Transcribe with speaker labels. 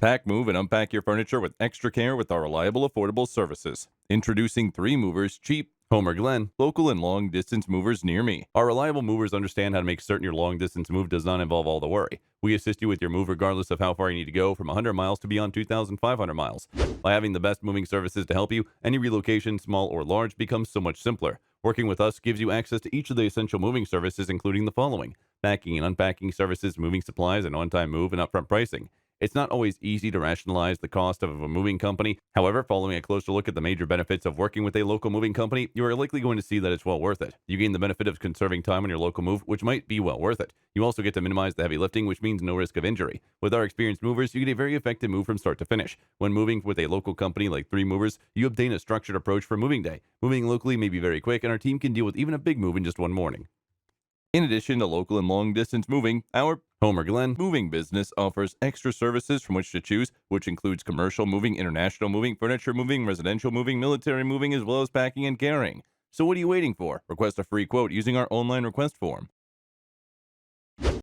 Speaker 1: Pack, move, and unpack your furniture with extra care with our reliable, affordable services. Introducing 3 movers, cheap, Homer Glen, local and long distance movers near me. Our reliable movers understand how to make certain your long distance move does not involve all the worry. We assist you with your move regardless of how far you need to go, from 100 miles to beyond 2,500 miles. By having the best moving services to help you, any relocation, small or large, becomes so much simpler. Working with us gives you access to each of the essential moving services, including the following: packing and unpacking services, moving supplies, and on-time move and upfront pricing. It's not always easy to rationalize the cost of a moving company. However, following a closer look at the major benefits of working with a local moving company, you are likely going to see that it's well worth it. You gain the benefit of conserving time on your local move, which might be well worth it. You also get to minimize the heavy lifting, which means no risk of injury. With our experienced movers, you get a very effective move from start to finish. When moving with a local company like 3 Movers, you obtain a structured approach for moving day. Moving locally may be very quick, and our team can deal with even a big move in just one morning. In addition to local and long distance moving, our Homer Glen moving business offers extra services from which to choose, which includes commercial moving, international moving, furniture moving, residential moving, military moving, as well as packing and carrying. So what are you waiting for? Request a free quote using our online request form.